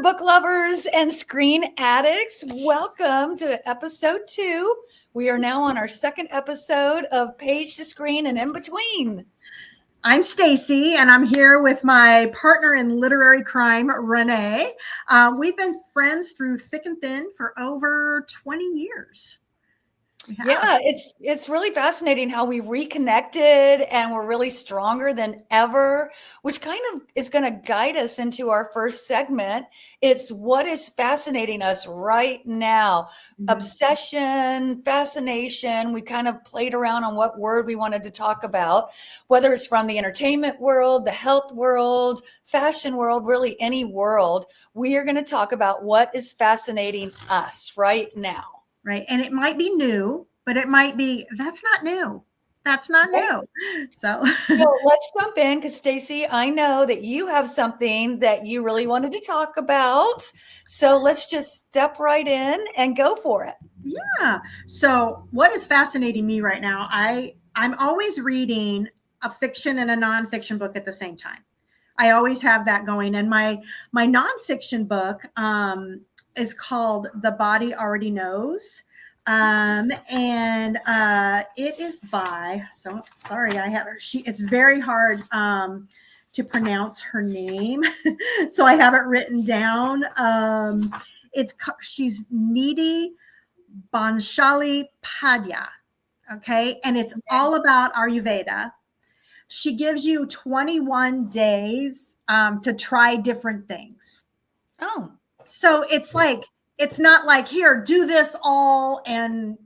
book lovers and screen addicts. Welcome to episode 2. We are now on our second episode of Page to Screen and In Between. I'm Staci, and I'm here with my partner in literary crime, Renee. We've been friends through thick and thin for over 20 years. Yeah, it's really fascinating how we reconnected and we're really stronger than ever, which kind of is going to guide us into our first segment. It's what is fascinating us right now. Obsession, fascination. We kind of played around on what word we wanted to talk about, whether it's from the entertainment world, the health world, fashion world, really any world. We are going to talk about what is fascinating us right now. Right. And it might be new, but it might be, that's not new. That's not new. So let's jump in because Staci, I know that you have something that you really wanted to talk about. So let's just step right in and go for it. Yeah. So what is fascinating me right now? I'm always reading a fiction and a nonfiction book at the same time. I always have that going. And my nonfiction book, is called The Body Already Knows. And it is by, so sorry, I have her. It's very hard to pronounce her name. So I have it written down. She's Nidhi Banshali Padya. Okay. And it's all about Ayurveda. She gives you 21 days to try different things. Oh. So it's not like, here, do this all and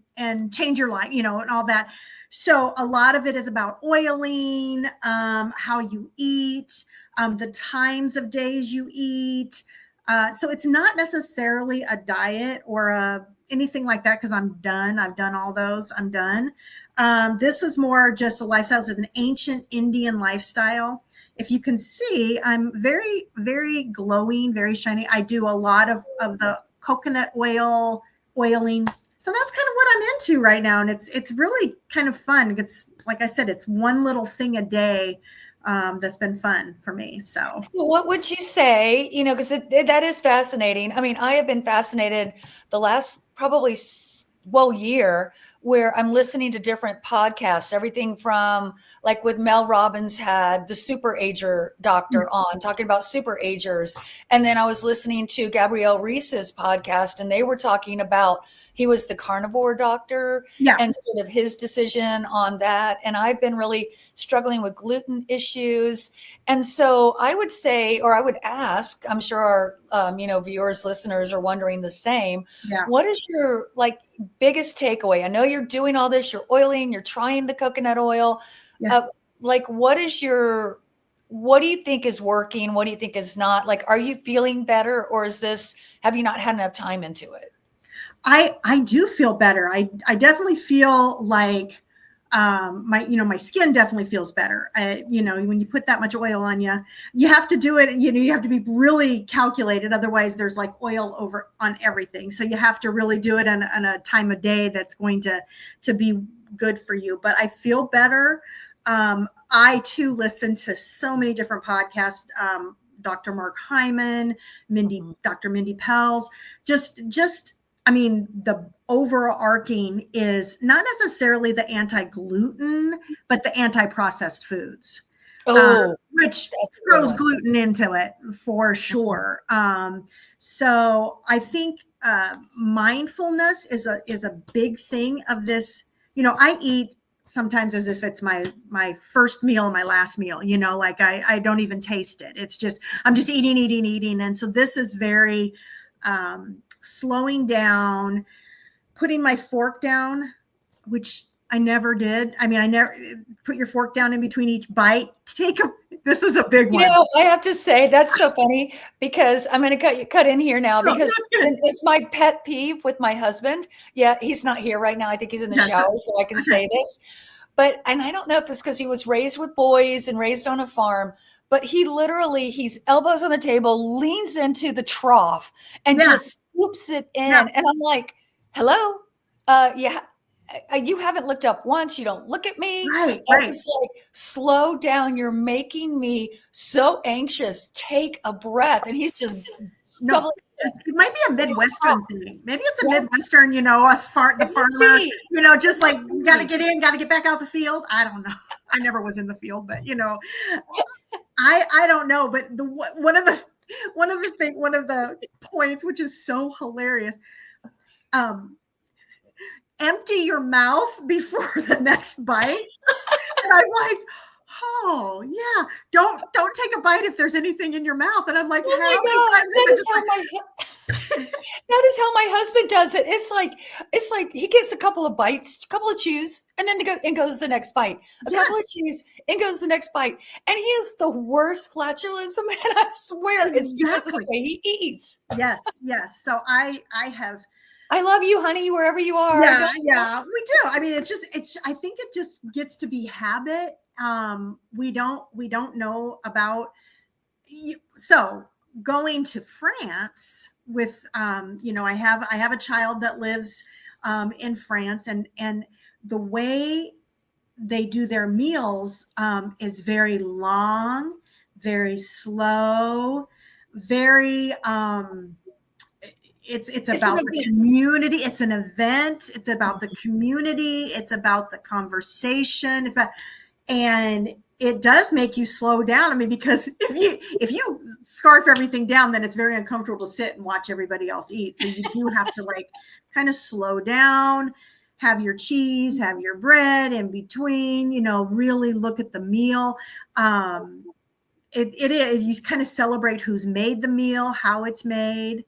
change your life, and all that. So a lot of it is about oiling, how you eat, the times of days you eat. So it's not necessarily a diet or anything like that, because I'm done. I've done all those. I'm done. This is more just a lifestyle. It's an ancient Indian lifestyle. If you can see, I'm very, very glowing, very shiny. I do a lot of the coconut oiling. So that's kind of what I'm into right now. And it's really kind of fun. It's, like I said, it's one little thing a day that's been fun for me. So what would you say, because that is fascinating. I mean, I have been fascinated the last probably year, where I'm listening to different podcasts, everything from, like, with Mel Robbins had the super ager doctor on talking about super agers. And then I was listening to Gabrielle Reese's podcast, and they were talking about, he was the carnivore doctor, and sort of his decision on that. And I've been really struggling with gluten issues. And so I would say, or I would ask, I'm sure our, viewers, listeners are wondering the same. Yeah. What is your biggest takeaway? I know you're doing all this, you're oiling, you're trying the coconut oil. Yeah. What do you think is working? What do you think is not? Are you feeling better, or have you not had enough time into it? I do feel better. I definitely feel like my skin definitely feels better. When you put that much oil on you, you have to do it, you have to be really calculated. Otherwise there's like oil over on everything. So you have to really do it on a time of day that's going to be good for you. But I feel better. I too listen to so many different podcasts, Dr. Mark Hyman, Dr. Mindy Pels, the overarching is not necessarily the anti-gluten, but the anti-processed foods, which throws gluten into it for sure. So I think mindfulness is a big thing of this. I eat sometimes as if it's my first meal and my last meal, I don't even taste it. It's just, I'm just eating. And so this is very, slowing down, putting my fork down, which I never did. I never put your fork down in between each bite. This is a big one. I have to say, that's so funny, because I'm going to cut in here now, because it's my pet peeve with my husband. Yeah, he's not here right now. I think he's in the shower, so I can say this. And I don't know if it's because he was raised with boys and raised on a farm, but he's elbows on the table, leans into the trough and just scoops it in. Yeah. And I'm like, hello? You haven't looked up once. You don't look at me. Right. I was like, slow down. You're making me so anxious. Take a breath. And he's just No, Probably it might be a it is hot. Midwestern thing. Maybe it's a Yeah, Midwestern, us the it must farmer, be. just It like must got to be. get in, got to get back out the field. I don't know. I never was in the field, but I don't know. But one of the points, which is so hilarious, um, empty your mouth before the next bite. And I'm like, oh yeah, don't take a bite if there's anything in your mouth. And I'm like, Oh how my many God. times have I just That is how my husband does it. It's like he gets a couple of bites, a couple of chews, and then goes the next bite. A couple of yes, chews and goes the next bite. And he is the worst flatulism, and I swear it's because of the exactly. way he eats. Yes, yes. So I have I love you, honey, wherever you are. yeah, Don't yeah, we do. I mean, it's I think it just gets to be habit. We don't know about so going to France with I have a child that lives in France, and the way they do their meals is very long, very slow, very it's it's an about the event. community. It's an event. It's about the community. It's about the conversation. It's about and it does make you slow down. I mean, because if you scarf everything down, then it's very uncomfortable to sit and watch everybody else eat. So you do have to like kind of slow down, have your cheese, have your bread in between, really look at the meal. It is, you kind of celebrate who's made the meal, how it's made.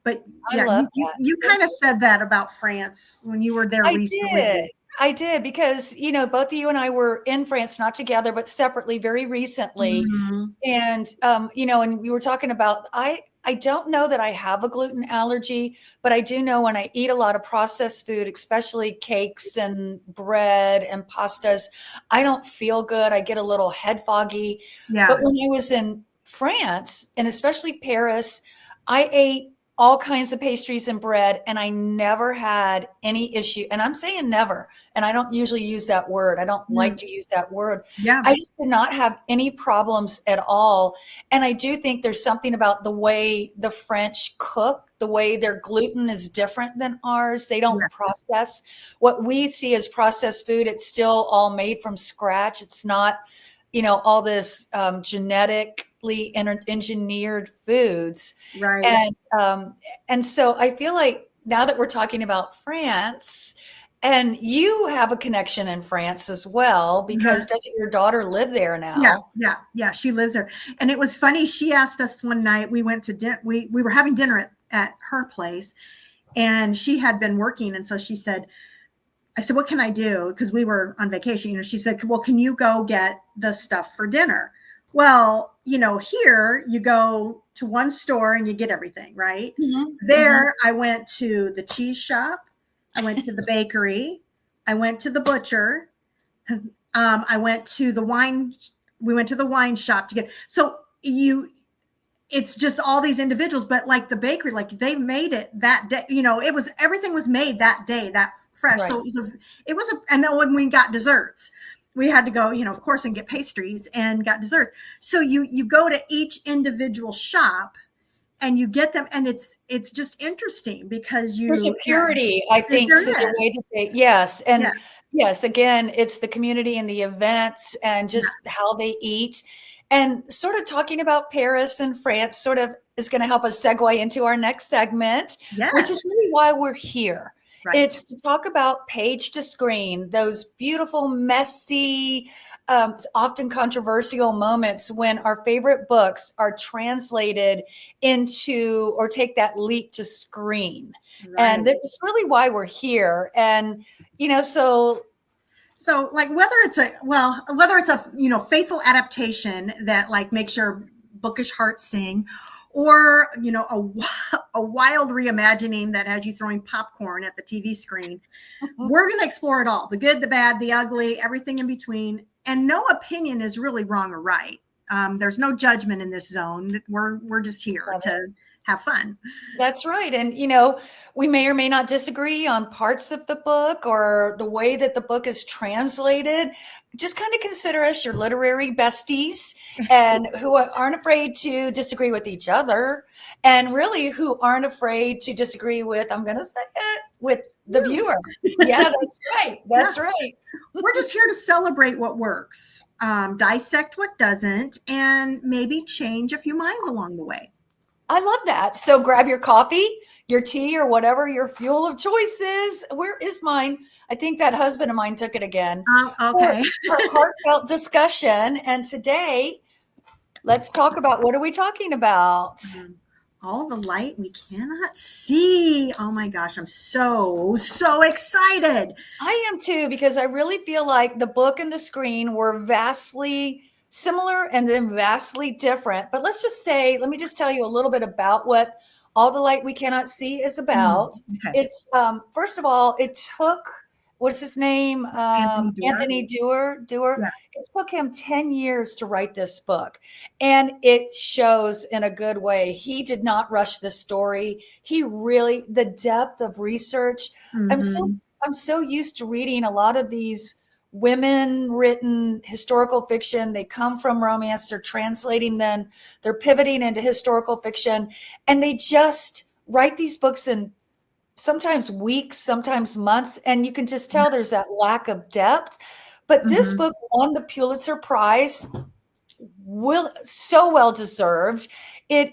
But I yeah, love you that. kind of said that about France when you were there I recently. did. I did because, both of you and I were in France, not together, but separately very recently. Mhm. And and we were talking about I don't know that I have a gluten allergy, but I do know when I eat a lot of processed food, especially cakes and bread and pastas, I don't feel good. I get a little head foggy. But Yeah. when I was in France and especially Paris, I ate all kinds of pastries and bread and I never had any issue. And I'm saying never, and I don't usually use that word. I don't like Mm. to use that word. Yeah. I just did not have any problems at all. And I do think there's something about the way the French cook, the way their gluten is different than ours. They don't Yes. process what we see as processed food. It's still all made from scratch. It's not, all this genetically engineered foods. Right. And so I feel like now that we're talking about France, and you have a connection in France as well, because Uh-huh. doesn't your daughter live there Yeah. now? Yeah. Yeah. She lives there. And it was funny. She asked us one night, we went to dinner. We were having dinner at her place, and she had been working. And so she said, I said, what can I do? Because we were on vacation. She said, well, can you go get the stuff for dinner? Well, here you go to one store and you get everything, right? Mhm, mhm. There, I went to the cheese shop. I went to the bakery. I went to the butcher. I went to the wine. We went to the wine shop to get. So it's just all these individuals, but like the bakery, like they made it that day. Everything was made that day, that fresh. Right. So and then when we got desserts, we had to go, of course, and get pastries and got dessert. So you go to each individual shop and you get them, and it's just interesting because There's a yeah, purity, I think, there to the is. way that they yes, Yeah, and yes, again, it's the community and the events and yeah, just how they eat. And sort of talking about Paris and France sort of is gonna help us segue into our next segment, which is yes, really why we're here. right. It's to talk about page to screen, those beautiful, messy, often controversial moments when our favorite books are translated into or take that leap to screen. And Right. that's really why we're here. And, so So like whether it's a faithful adaptation that like makes your bookish heart sing, or a wild reimagining that has you throwing popcorn at the TV screen, we're going to explore it all: the good, the bad, the ugly, everything in between. And no opinion is really wrong or right. There's no judgment in this zone. We're just here love it. to have fun. That's right. And, we may or may not disagree on parts of the book or the way that the book is translated. Just kind of consider us your literary besties and who aren't afraid to disagree with each other and really who aren't afraid to disagree with, I'm going to say it, with the You. viewer. Yeah, that's right. Yeah. That's right. We're just here to celebrate what works, dissect what doesn't, and maybe change a few minds along the way. I love that. So grab your coffee, your tea, or whatever your fuel of choice is. Where is mine? I think that husband of mine took it again for Okay. our heartfelt discussion. And today, let's talk about what are we talking about? All the light we cannot see. Oh my gosh, I'm so excited. I am too, because I really feel like the book and the screen were vastly similar and then vastly different. But let me just tell you a little bit about what All the Light We Cannot See is about. Okay. It's, first of all, it took, what's his name? Anthony Doerr. Anthony Doerr. Yeah. It took him 10 years to write this book. And it shows in a good way. He did not rush this story. The depth of research. I'm so Mm-hmm. I'm so used to reading a lot of these women written historical fiction. They come from romance, they're translating them, they're pivoting into historical fiction, and they just write these books in sometimes weeks, sometimes months, and you can just tell there's that lack of depth. But this Mm-hmm. book won the Pulitzer Prize, so well deserved. It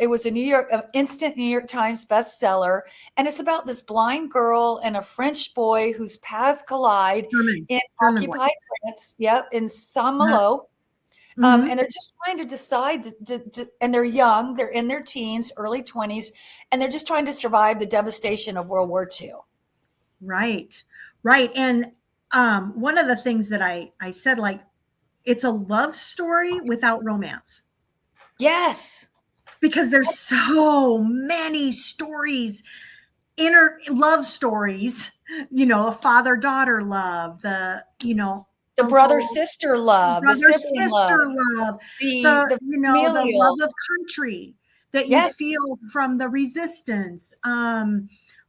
was a instant New York Times bestseller, and it's about this blind girl and a French boy whose paths collide in German boy. occupied France. Yep, in Saint Uh-huh. Malo. Mm-hmm. And they're just trying to decide, and they're young, they're in their teens, early 20s, and they're just trying to survive the devastation of World War II. Right. Right. And one of the things that I said, like, it's a love story without romance. Yes. Because there's so many stories, inner love stories, a father-daughter love, The brother uncle, sister love, the brother sibling love, sister love, the the familial. love of country that you Yes. feel from the resistance,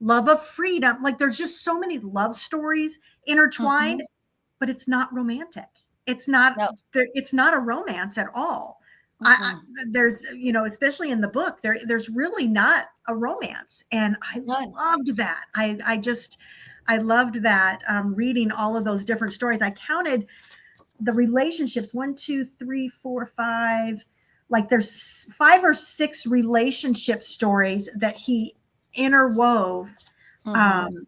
love of freedom. Like, there's just so many love stories intertwined, Mhm. but it's not romantic. It's not No. it's not a romance at all. I Mm-mm. there's, especially in the book, there's really not a romance, and I None. loved that. I loved that, reading all of those different stories. I counted the relationships, 1, 2, 3, 4, 5. Like, there's 5 or 6 relationship stories that he interwove. Mhm. Um,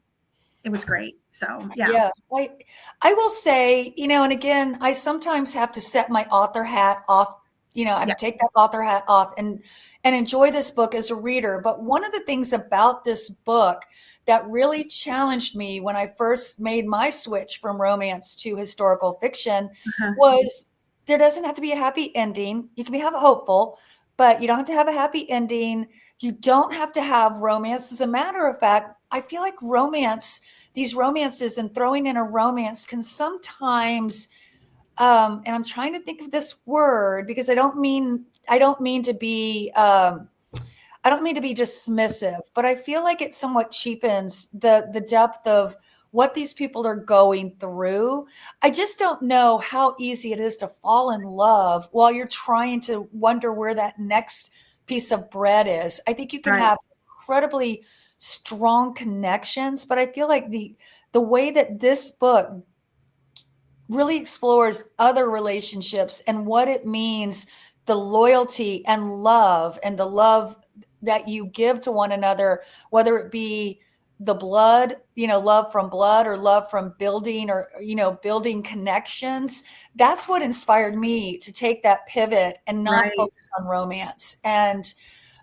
it was great. So yeah. Yeah. I will say, and again, I sometimes have to set my author hat off. I have Yeah. to take that author hat off and enjoy this book as a reader. But one of the things about this book that really challenged me when I first made my switch from romance to historical fiction Uh-huh. was there doesn't have to be a happy ending. You can have a hopeful, but you don't have to have a happy ending. You don't have to have romance. As a matter of fact, I feel like these romances and throwing in a romance can sometimes, and I'm trying to think of this word because I don't mean to be dismissive, but I feel like it somewhat cheapens the depth of what these people are going through. I just don't know how easy it is to fall in love while you're trying to wonder where that next piece of bread is. I think you can Right. have incredibly strong connections, but I feel like the way that this book really explores other relationships and what it means, the loyalty and the love that you give to one another, whether it be the blood, love from blood or love from building or, building connections. That's what inspired me to take that pivot and not Right. focus on romance. And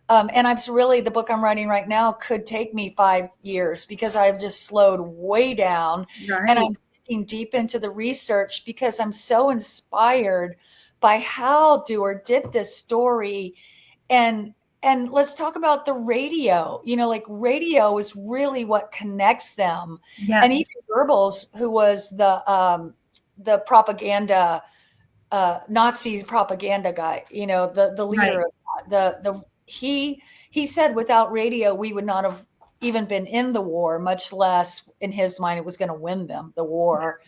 I've really, the book I'm writing right now could take me 5 years because I've just slowed way down and I'm Right. digging deep into the research because I'm so inspired by how Dewar did this story. And and let's talk about the radio. Like radio is really what connects them. And even Yes. Goebbels, who was the propaganda Nazi propaganda guy, the leader Right. of that, the he said without radio, we would not have even been in the war, much less in his mind it was going to win them the war.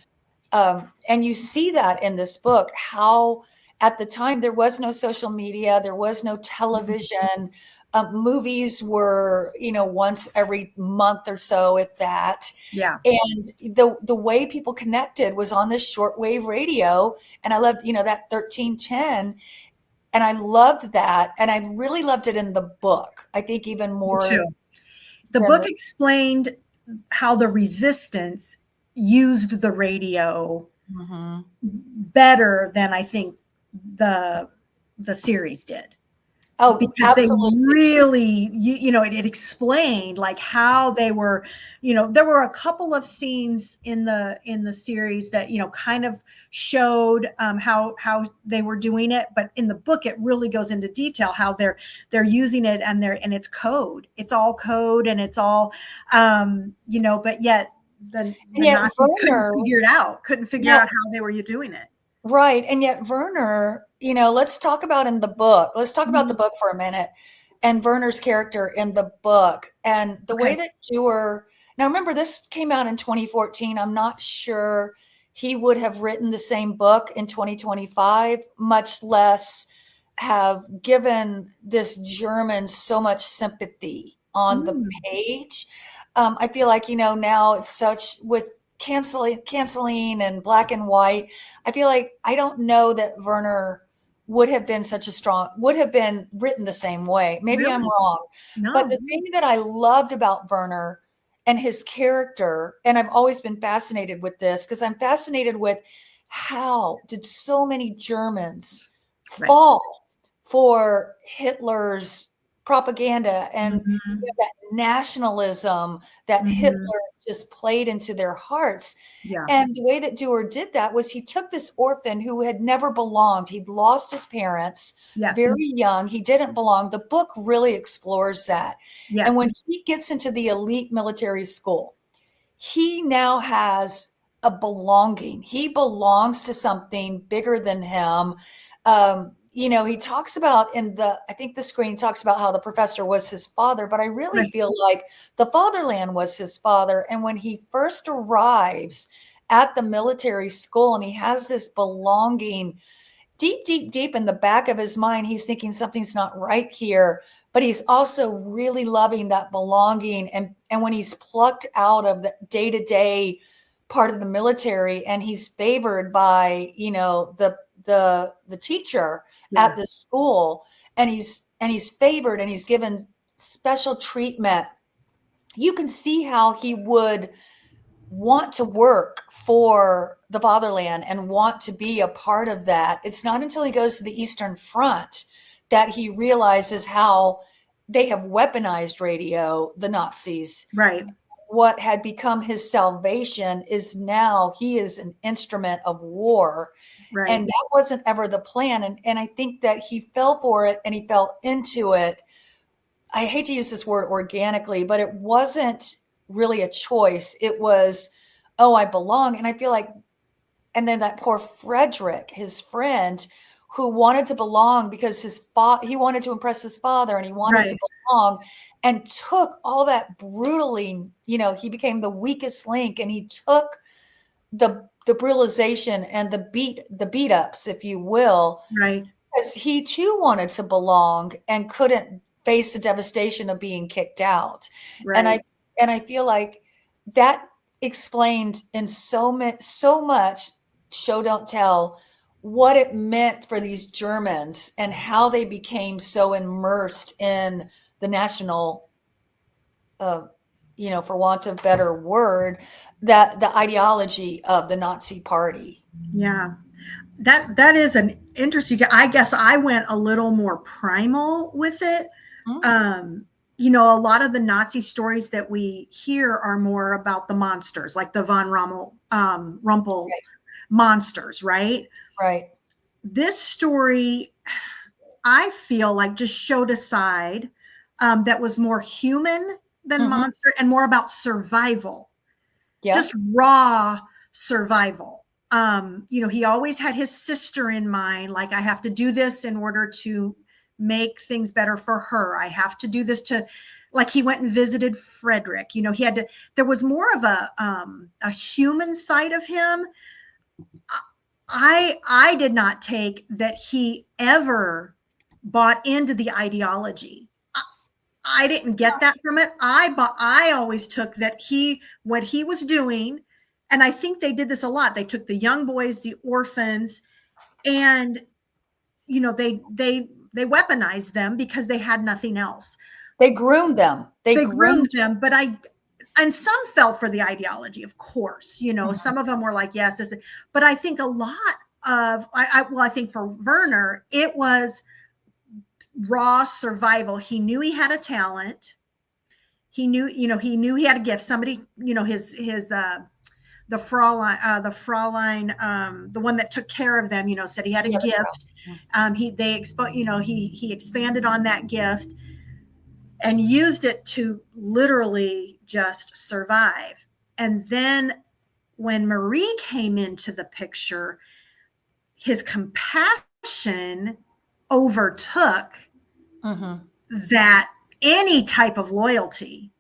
And you see that in this book, how at the time there was no social media, there was no television. Movies were, once every month or so, if that. Yeah. And the way people connected was on this shortwave radio. And I loved, that 1310. And I loved that. And I really loved it in the book. I think even Me too. more The than book the, explained how the resistance used the radio Mhm. better than I think the the series did. Oh, Because they absolutely. really, it explained like how they were, there were a couple of scenes in the series that kind of showed how they were doing it, but in the book it really goes into detail how they're using it, and it's code, it's all code, and it's all but yet And the yet Nazis Werner, couldn't figure yeah, out how they were doing it. right. And yet Werner, let's talk about in the book. Let's talk about the Mhm. book for a minute and Werner's character in the book and the way Okay. that Dewar. Now remember this came out in 2014. I'm not sure he would have written the same book in 2025, much less have given this German so much sympathy on the Mm, page. I feel like, now it's such with canceling and black and white. I feel like I don't know that Werner would have been written the same way. Maybe I'm really? wrong. But No. the thing that I loved about Werner and his character, and I've always been fascinated with this because I'm fascinated with how did so many Germans Right. fall for Hitler's propaganda and Mhm. that nationalism that Hitler Mhm. just played into their hearts. Yeah. And the way that Dewar did that was he took this orphan who had never belonged. He'd lost his parents Yes. very young. He didn't belong. The book really explores that. And when Yes. he gets into the elite military school, he now has a belonging. He belongs to something bigger than him. He talks about I think the screen talks about how the professor was his father, but I really Right. feel like the fatherland was his father. And when he first arrives at the military school and he has this belonging, deep, deep, deep in the back of his mind, he's thinking something's not right here, but he's also really loving that belonging. And when he's plucked out of the day-to-day part of the military and he's favored by, the teacher Yeah. at the school and he's favored and he's given special treatment, you can see how he would want to work for the fatherland and want to be a part of that. It's not until he goes to the Eastern Front that he realizes how they have weaponized radio, the Nazis. Right. What had become his salvation is now he is an instrument of war. Right. And that wasn't ever the plan. And I think that he fell for it and he fell into it. I hate to use this word organically, but it wasn't really a choice. It was, oh, I belong. And I feel like, and then that poor Frederick, his friend, who wanted to belong because he wanted to impress his father and he wanted to Right. belong and took all that brutally, he became the weakest link and he took the brutalization and the beat ups, if you will, Right. because he too wanted to belong and couldn't face the devastation of being kicked out. And I Right. and I feel like that explained in so much show don't tell what it meant for these Germans and how they became so immersed in the national uh, for want of a better word, that the ideology of the Nazi party. Yeah. That is an interesting. I guess I went a little more primal with it. Mm, Um, a lot of the Nazi stories that we hear are more about the monsters, like the von Rumpel right, monsters, right? right. This story, I feel like, just showed a side that was more human than Hmm. monster and more about survival, Yeah. just raw survival. He always had his sister in mind, like, I have to do this in order to make things better for her. I have to do this to, like, he went and visited Frederick. You know, he had to, there was more of a human side of him. I did not take that he ever bought into the ideology. I didn't get that from it. I always took that what he was doing, and I think they did this a lot. They took the young boys, the orphans, and you know, they weaponized them because they had nothing else. They groomed them. They groomed them, but and some fell for the ideology, of course. You know, some of them were like, yes, but I think a lot of, I think for Werner, it was raw survival. He knew he had a talent. He knew, you know, he knew he had a gift. Somebody, you know, the Fraulein, the one that took care of them, you know, said he had a gift. He expanded on that gift and used it to literally just survive. And then when Marie came into the picture, his compassion overtook that any type of loyalty,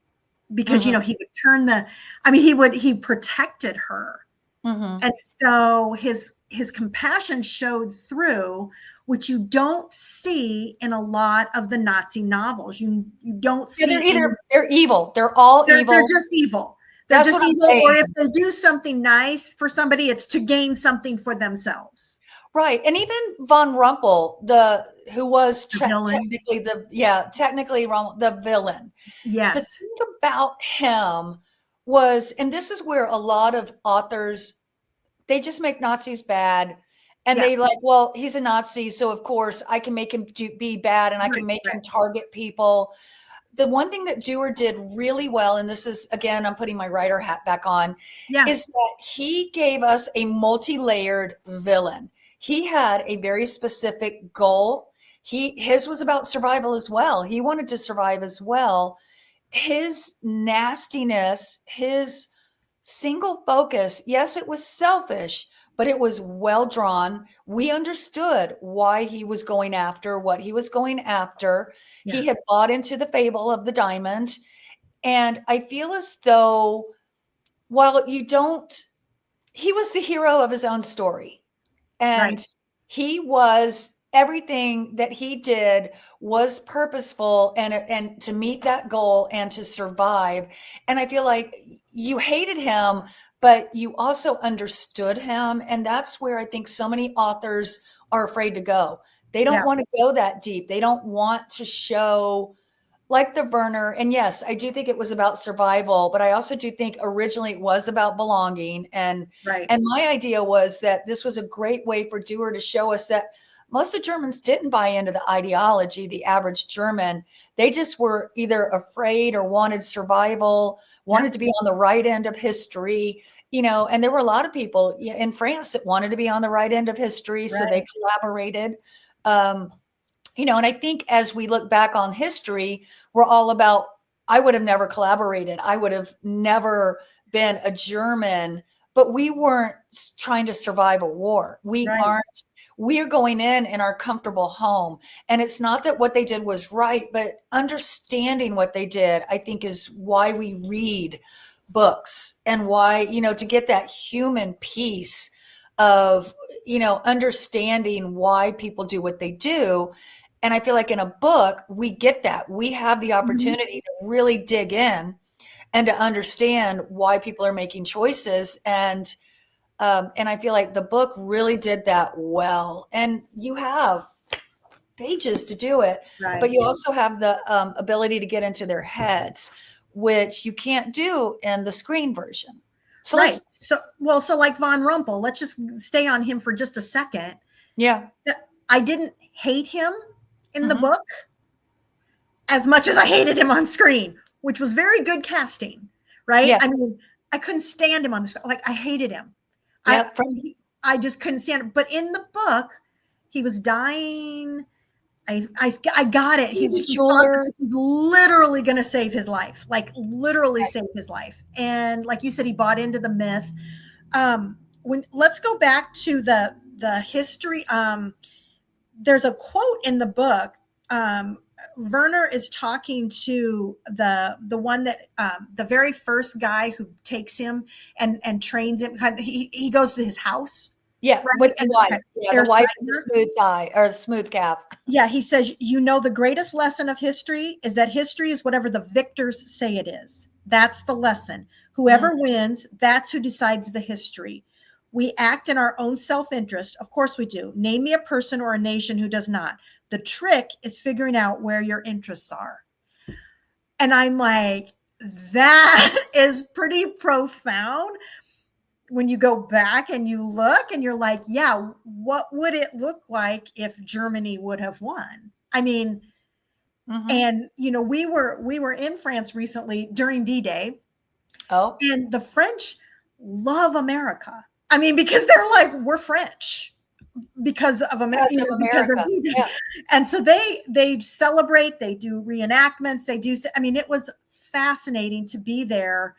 because you know, he would turn he protected her. And so his compassion showed through, which you don't see in a lot of the Nazi novels. You don't see. They're evil. They're all evil. They're just evil. They're just evil. Or if they do something nice for somebody, it's to gain something for themselves. Right. And even von Rumpel, who was technically the villain. Yes. The thing about him was, and this is where a lot of authors, they just make Nazis bad. And they like, well, he's a Nazi, so of course I can make him be bad, and I can make him target people. The one thing that Dewar did really well, and this is, again, I'm putting my writer hat back on, is that he gave us a multi-layered villain. He had a very specific goal. His was about survival as well. He wanted to survive as well. His nastiness, his single focus, yes, it was selfish, but it was well drawn. We understood why he was going after what he was going after. Yeah. He had bought into the fable of the diamond. And I feel as though, while he was the hero of his own story. And he was, everything that he did was purposeful and to meet that goal and to survive. And I feel like you hated him, but you also understood him. And that's where I think so many authors are afraid to go. They don't want to go that deep. They don't want to show, like the Werner. And yes, I do think it was about survival, but I also do think originally it was about belonging. And my idea was that this was a great way for Dewar to show us that most of Germans didn't buy into the ideology, the average German. They just were either afraid or wanted survival, wanted to be on the right end of history, you know, and there were a lot of people in France that wanted to be on the right end of history. So they collaborated. You know, and I think as we look back on history, we're all about, I would have never collaborated. I would have never been a German, but we weren't trying to survive a war. We are going in our comfortable home. And it's not that what they did was right, but understanding what they did, I think, is why we read books, and why, you know, to get that human piece of, you know, understanding why people do what they do. And I feel like in a book, we get that. We have the opportunity to really dig in and to understand why people are making choices. And I feel like the book really did that well. And you have pages to do it, but you also have the ability to get into their heads, which you can't do in the screen version. So so like von Rumpel, let's just stay on him for just a second. Yeah. I didn't hate him in the book as much as I hated him on screen, which was very good casting, right? Yes. I mean, I couldn't stand him on the screen. Like, I hated him. Yep. I just couldn't stand it. But in the book, he was dying. I got it. He was literally going to save his life, like literally save his life. And like you said, he bought into the myth. Let's go back to the history. There's a quote in the book, um, Werner is talking to the one that the very first guy who takes him and trains him. He goes to his house, Yeah, right? with the And wife. okay, Yeah, the Air wife with the Steiger. smooth thigh or the smooth calf. Yeah, he says, you know, the greatest lesson of history is that history is whatever the victors say it is. That's the lesson. Mhm. Whoever wins, that's who decides the history. We act in our own self interest. Of course we do. Name me a person or a nation who does not. The trick is figuring out where your interests are. And I'm like, that is pretty profound when you go back and you look and you're like, yeah, what would it look like if Germany would have won? I mean, Mhm. and you know, we were in France recently during D-Day, Oh, and the French love America. I mean, because they're like, we're French because of America, because of because of America. D-Day. Yeah. And so they celebrate, they do reenactments, they do. I mean, it was fascinating to be there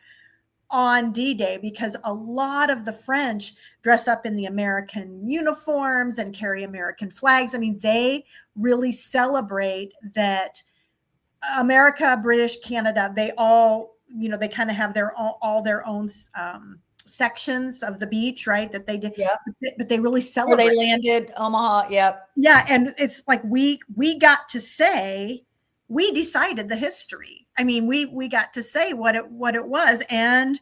on D-Day because a lot of the French dress up in the American uniforms and carry American flags. I mean, they really celebrate that America, British, Canada, they all, you know, they kind of have their all their own sections of the beach, right? That they did, Yeah. but they really Where they celebrate. landed, Omaha. Yep. Yeah, and it's like we got to say we decided the history. I mean, we got to say what it was, and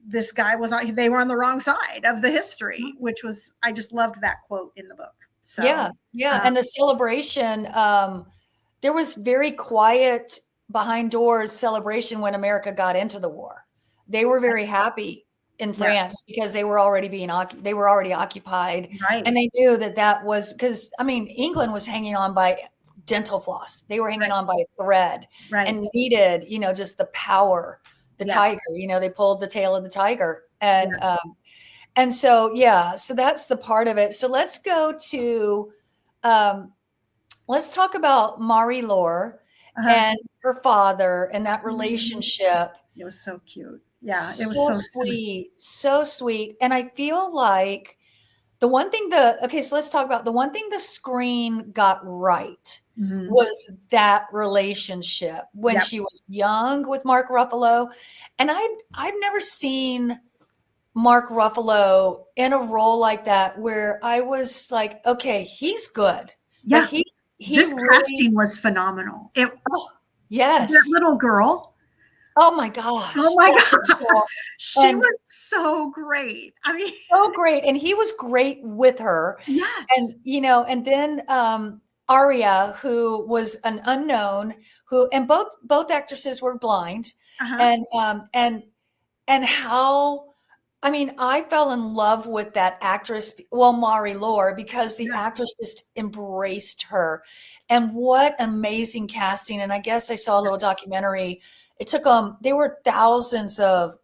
this guy was on. They were on the wrong side of the history, which was I just loved that quote in the book. Yeah. So Yeah. um, And the celebration, there was very quiet behind doors celebration when America got into the war. They were very happy in yeah, France because they were already they were already occupied, right, and they knew that that was because I mean England was hanging on by dental floss. They were hanging right, on by a thread right. and needed, just the power, the Yes, tiger. They pulled the tail of the tiger, yes. and so yeah, so that's the part of it. So um, let's talk about Mari Lore Uh-huh. and her father and that Mhm. relationship. It was so cute. Yeah, it was So so sweet. sweet, so sweet. And I feel like okay, so let's talk about the one thing the screen got right Mhm. was that relationship when Yep. she was young with Mark Ruffalo. And I've never seen Mark Ruffalo in a role like that where I was like, okay, he's good. Like Yeah. he This really casting was phenomenal. oh, That yes. little girl. Oh my Oh gosh. my That god. little girl. She And was so great. I mean, so great. And he was great with her. yes. And then Aria, who was an unknown, who and both actresses were blind, Uh-huh. and and how I mean, I fell in love with that actress, well, Mari Lore, because the Yeah. actress just embraced her. And what amazing casting. And I guess I saw a Yeah. little documentary. It took they were thousands of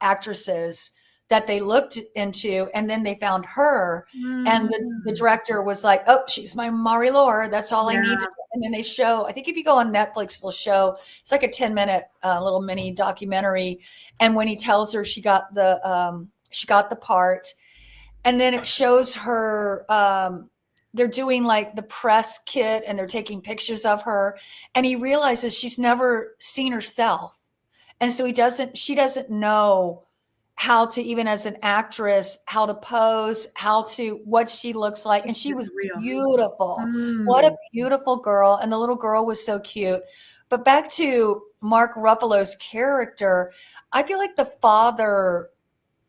actresses that they looked into, and then they found her. And the Mhm. director was like, "Oh, she's my Mari Lore. That's all I need to." Yeah. And then they show. I think if you go on Netflix, they'll show. It's like a 10-minute little mini documentary. And when he tells her she got the part, and then it shows her. They're doing like the press kit, and they're taking pictures of her, and he realizes she's never seen herself, and so she doesn't know how to, even as an actress, how to pose, what she looks like. And she It's was real. beautiful. What a Mm. beautiful girl. And the little girl was so cute. But back to Mark Ruffalo's character, I feel like the father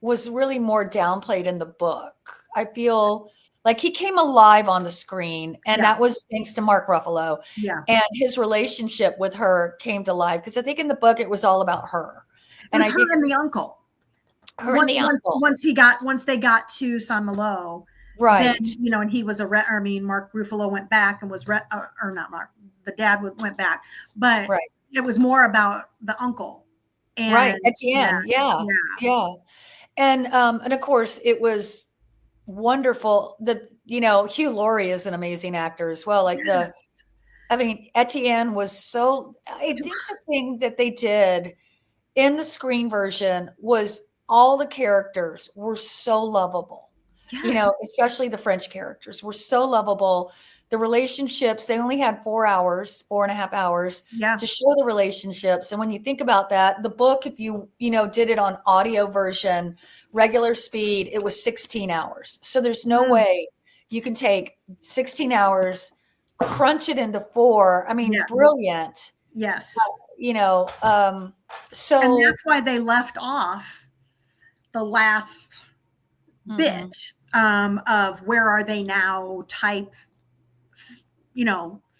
was really more downplayed in the book. I feel like he came alive on the screen, and Yeah. that was thanks to Mark Ruffalo. Yeah. And his relationship with her came to life because I think in the book it was all about her. It And was I think her and the uncle. her and the uncle. Once they got to San Malo, then Right. you know, and he was I mean, Mark Ruffalo went back and or not Mark. The dad went back, but Right. it was more about the uncle. Right. And yeah, Etienne. Yeah. yeah, Yeah. And of course it was wonderful that, Hugh Laurie is an amazing actor as well. Like I mean, Etienne was I think the thing that they did in the screen version was all the characters were so lovable. yes, Especially the French characters were so lovable. the relationships, they only had 4 hours, 4.5 hours Yeah. to show the relationships. And when you think about that, the book, if you did it on audio version, regular speed, it was 16 hours. So there's no way you can take 16 hours, crunch it into 4. I mean, Yes. brilliant. Yes. You know, And so that's why they left off the last bit of where are they now type,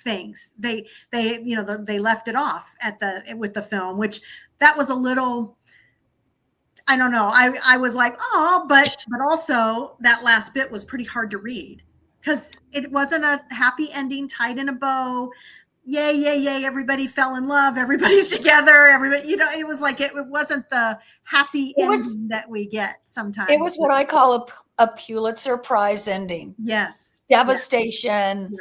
things. They left it off with the film, which that was a little, I don't know. I was like, oh, but also that last bit was pretty hard to read because it wasn't a happy ending tied in a bow. Yay, yay, yay. Everybody fell in love. Everybody's together. Everybody, it was like, it wasn't the happy ending that we get sometimes. it was what I call a Pulitzer Prize ending. Yes. Devastation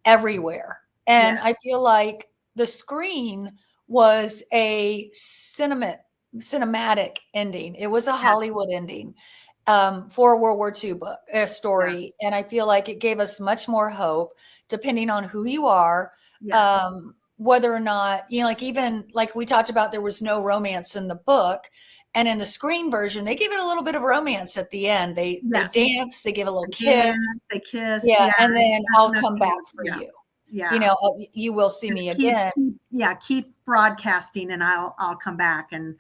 everywhere. And I feel like the screen was a cinematic ending. It was a Hollywood ending for a World War II book, a story. And I feel like it gave us much more hope, depending on who you are, whether or not, like even like we talked about, there was no romance in the book. And in the screen version, they give it a little bit of romance at the end. They dance, they give a little kiss. They kissed. Yeah. And then I'll come back for you. Yeah. You will see me again. Keep broadcasting and I'll come back. And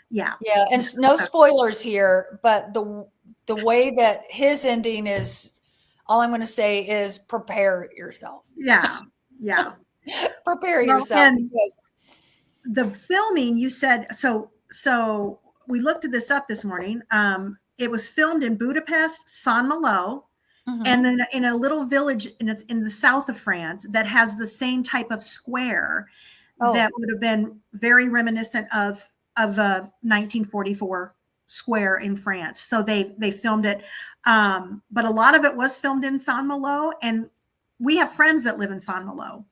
yeah. And no spoilers here, but the way that his ending is, all I'm going to say is prepare yourself. Yeah. Prepare yourself. Because the filming, you said, so we looked at this up this morning. It was filmed in Budapest, Saint-Malo, and then in a little village in the south of France that has the same type of square that would have been very reminiscent of a 1944 square in France. So they filmed it. But a lot of it was filmed in Saint-Malo, and we have friends that live in Saint-Malo.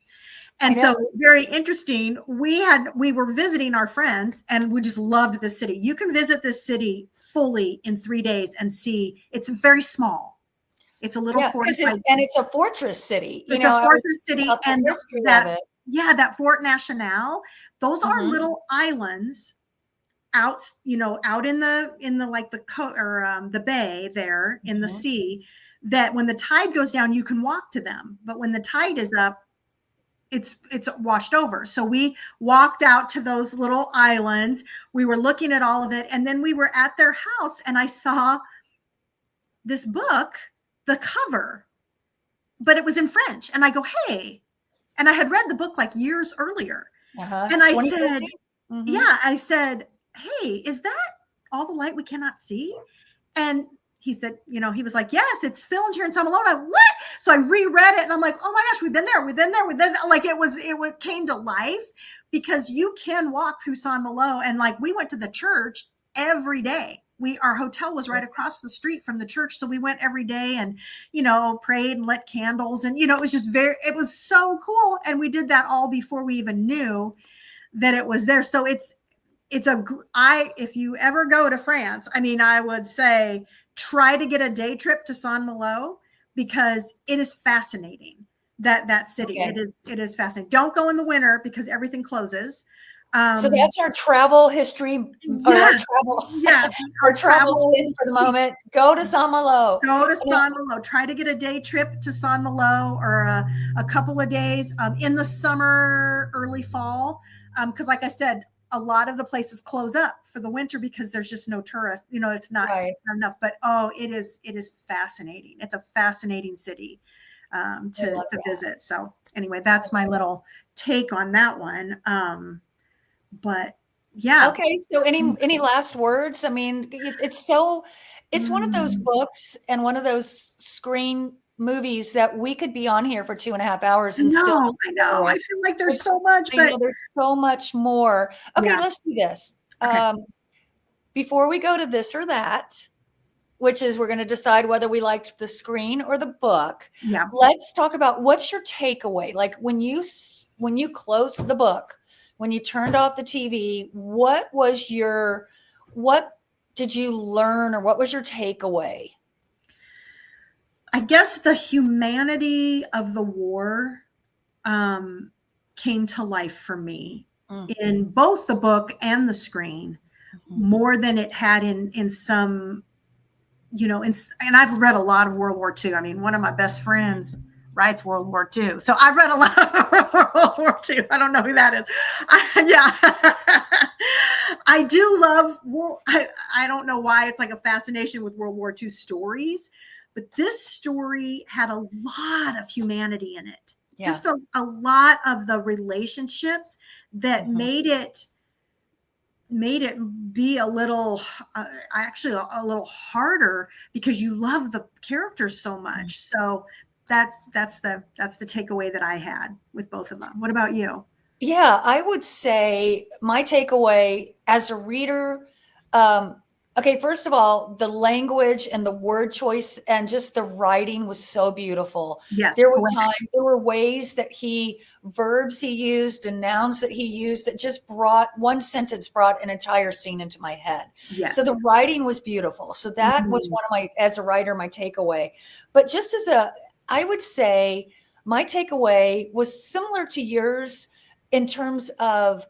And so very interesting. We were visiting our friends and we just loved the city. You can visit this city fully in 3 days and see it's very small. It's a little fortified, and it's a fortress city. It's a fortress city, and that Fort National. Those are little islands out in the like the the bay there in the sea. That when the tide goes down, you can walk to them, but when the tide is up, it's washed over. So we walked out to those little islands. We were looking at all of it, and then we were at their house, and I saw this book, the cover, but it was in French. And I go, hey, and I had read the book like years earlier. And I said, I said, hey, is that All the Light We Cannot See? And he said, he was like, yes, it's filmed here in Saint-Malo. What? So I reread it and I'm like, oh my gosh, we've been there. Like it came to life because you can walk through Saint-Malo. And like, we went to the church every day. Our hotel was right across the street from the church. So we went every day and, prayed and lit candles. And, it was just it was so cool. And we did that all before we even knew that it was there. So if you ever go to France, I would say, try to get a day trip to Saint-Malo because it is fascinating. That city, it is fascinating. Don't go in the winter because everything closes. So that's our travel history. Our travel spin for the moment. Go to Saint-Malo. Try to get a day trip to Saint-Malo or a couple of days in the summer, early fall. Because like I said, a lot of the places close up for the winter because there's just no tourists. It's not enough. But it is fascinating. It's a fascinating city to visit. So anyway, that's my little take on that one. But yeah. Okay. So any last words? It's one of those books and one of those screen movies that we could be on here for 2.5 hours and still. I know. I feel like there's so much, but there's so much more. Okay, let's do this. Okay. Before we go to this or that, which is we're going to decide whether we liked the screen or the book. Yeah. Let's talk about what's your takeaway. Like when you closed the book, when you turned off the TV, what did you learn or what was your takeaway? I guess the humanity of the war came to life for me in both the book and the screen more than it had in some, you know, and I've read a lot of World War II. I mean, one of my best friends writes World War II. So I've read a lot of World War II. I don't know who that is. Yeah. I do love, I don't know why it's like a fascination with World War II stories, but this story had a lot of humanity in it. Yeah. Just a lot of the relationships that made it be a little actually a little harder because you love the characters so much. So that's the takeaway that I had with both of them. What about you? Yeah, I would say my takeaway as a reader, okay, first of all, the language and the word choice and just the writing was so beautiful. Yes, There were ways that verbs he used and nouns that he used that just one sentence brought an entire scene into my head. Yes. So the writing was beautiful. So that was one of as a writer, my takeaway. But just I would say my takeaway was similar to yours in terms of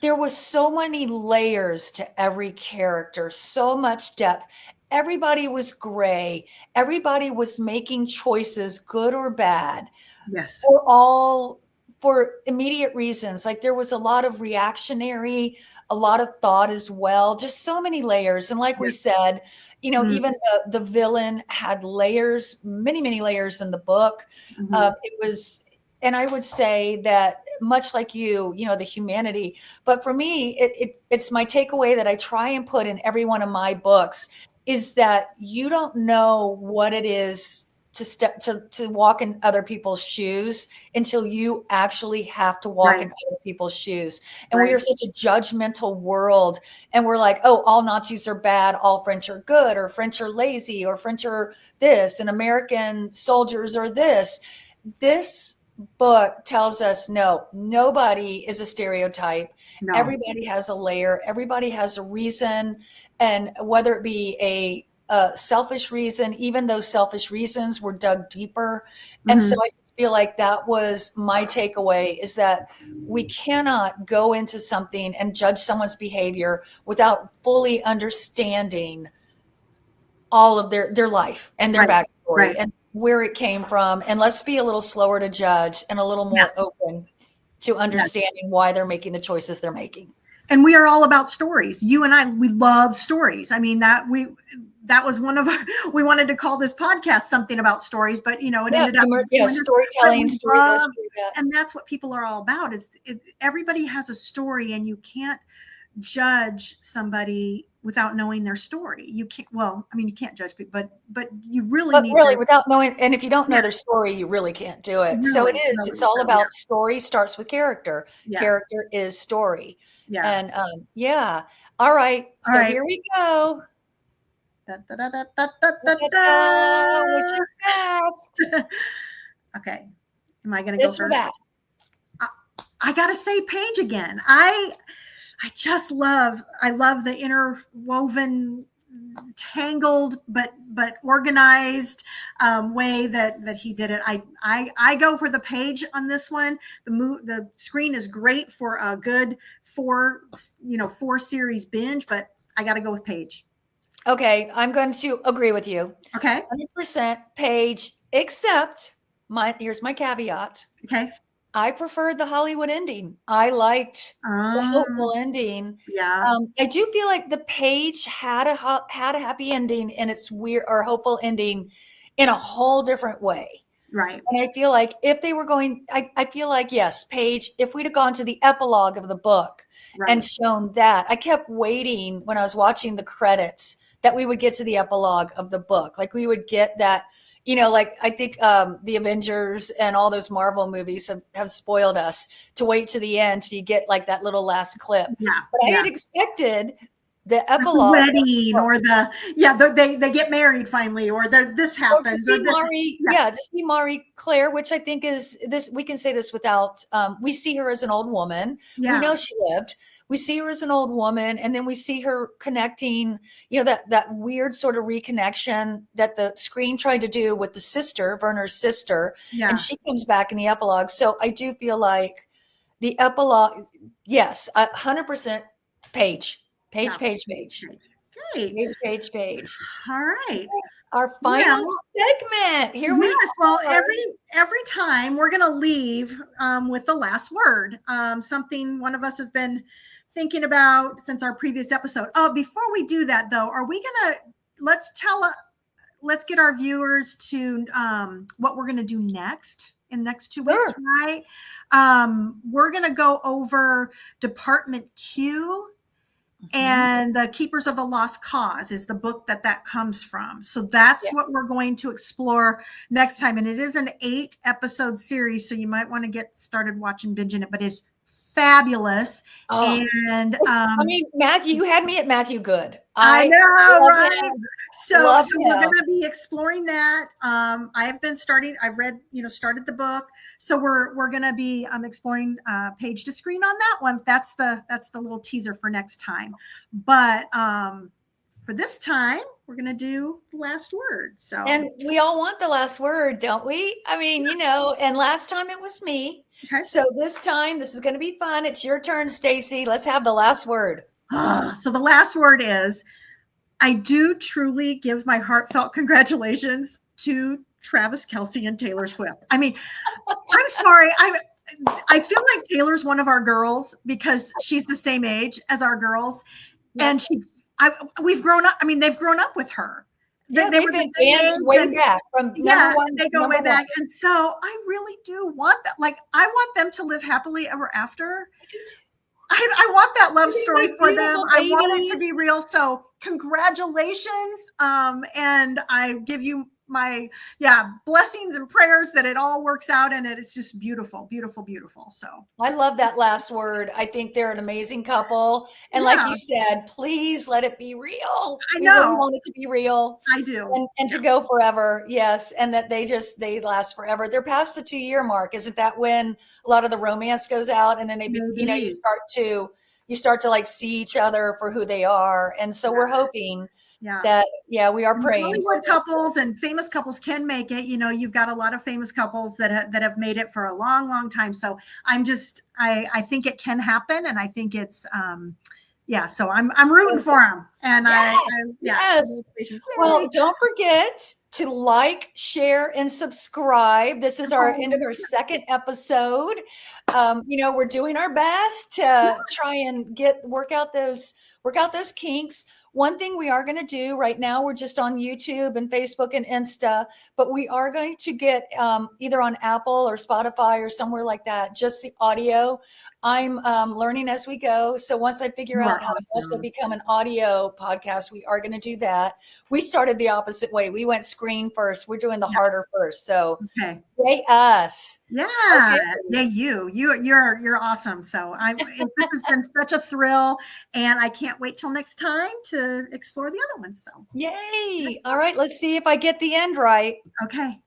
there was so many layers to every character, so much depth. Everybody was gray. Everybody was making choices, good or bad. Yes. For immediate reasons. Like there was a lot of reactionary, a lot of thought as well, just so many layers. And like we said, you know, even the villain had layers, many, many layers in the book. It was, and I would say that much like you know, the humanity, but for me, it's my takeaway that I try and put in every one of my books is that you don't know what it is to walk in other people's shoes until you actually have to walk in other people's shoes. And we are such a judgmental world. And we're like, oh, all Nazis are bad. All French are good, or French are lazy, or French are this, and American soldiers are this. This book tells us, no, nobody is a stereotype. No. Everybody has a layer. Everybody has a reason. And whether it be a selfish reason, even those selfish reasons were dug deeper. And so I just feel like that was my takeaway, is that we cannot go into something and judge someone's behavior without fully understanding all of their life and their backstory and where it came from. And let's be a little slower to judge and a little more open to understanding why they're making the choices they're making. And we are all about stories. You and I, we love stories. I mean, that was one of our, we wanted to call this podcast something about stories, but you know, it ended up storytelling, story this, story that. And that's what people are all about, is everybody has a story, and you can't judge somebody without knowing their story. You can't, well, I mean, you can't judge people, but you really need to, without knowing, and if you don't know their story, you really can't do it. Really, so it's all about story starts with character. Character is story. And all right. So here we go. Which is fast. Okay. Am I going to go for that? I got to say Paige again. I love the interwoven, tangled, but organized way that he did it. I go for the Paige on this one. The screen is great for a good 4 series binge, but I got to go with Paige. Okay, I'm going to agree with you. Okay, 100% Paige, except here's my caveat. Okay. I preferred the Hollywood ending. I liked the hopeful ending. Yeah. I do feel like the Paige had a happy ending, and it's weird, or hopeful ending in a whole different way. Right. And I feel like if they were going, I feel like, yes, Paige, if we'd have gone to the epilogue of the book and shown that, I kept waiting when I was watching the credits that we would get to the epilogue of the book. Like we would get that, you know, like I think the Avengers and all those Marvel movies have spoiled us to wait to the end till you get like that little last clip. Yeah. But I had expected the Like the epilogue. wedding or they get married finally, or this Or to happens, or see this, Mari, yeah, yeah, to see Mari Claire, which I think is this, we can say this without, we see her as an old woman. We yeah, know she lived. We see her as an old woman, and then we see her connecting, that weird sort of reconnection that the screen tried to do with the sister, Werner's sister, and yeah, she comes back in the epilogue. So I do feel like the epilogue, yes, 100% page, yeah. page, page, page, Great. Great. page, page, page. All right. Our final Well, segment. Here we yes. Well, are. every time we're going to leave with the last word, something one of us has been thinking about since our previous episode. Oh, before we do that, though, are we going to let's get our viewers to what we're going to do next in the next 2 weeks, Sure. right? We're going to go over Department Q. And The Keepers of the Lost Cause is the book that comes from. So that's what Yes. we're going to explore next time. And it is an 8-episode series, so you might want to get started watching, binging it, but it's fabulous. Oh, And I mean, Matthew, you had me at Matthew Good. I I know, love right? him. So Love we're him. going to be exploring that. I've read, started the book. So we're going to be exploring page to screen on that one. That's the little teaser for next time. But for this time, we're going to do the last word. So And we all want the last word, don't we? I mean, and last time it was me. okay. So this time, this is going to be fun. It's your turn, Staci. Let's have the last word. So the last word is, I do truly give my heartfelt congratulations to Travis Kelce and Taylor Swift. I mean, I'm sorry. I feel like Taylor's one of our girls because she's the same age as our girls, Yeah. and we've grown up. I mean, they've grown up with her. Yeah, They they've were the been same fans age, way and back from number yeah, one. they go Number way back. one. And so I really do want that. Like, I want them to live happily ever after. I do too. I want that love They story make for them. beautiful I want it to babies. be real. So congratulations. And I give you my blessings and prayers that it all works out, and it's just beautiful, beautiful, beautiful. So I love that last word. I think they're an amazing couple. And like yeah, you said, please let it be real. I We really know. want it to be real I do. and to go forever. Yes. And that they last forever. They're past the 2-year mark. Isn't that when a lot of the romance goes out and then Maybe. you start to like see each other for who they are. And so we're hoping Yeah. that, we are And praying for Hollywood couples and famous couples can make it. You've got a lot of famous couples that have made it for a long, long time. So I think it can happen, and I think it's So I'm rooting for them. And yes. Well, don't forget to like, share, and subscribe. This is our end of our second episode. We're doing our best to try and work out those kinks. One thing we are going to do right now, we're just on YouTube and Facebook and Insta, but we are going to get either on Apple or Spotify or somewhere like that, just the audio. I'm learning as we go. So once I figure out how to also become an audio podcast, we are going to do that. We started the opposite way. We went screen first. We're doing the harder first. So yay us. Yeah. Okay. Yeah. You're awesome. So this has been such a thrill, and I can't wait till next time to explore the other ones. So yay. All right. Let's see if I get the end right. Okay.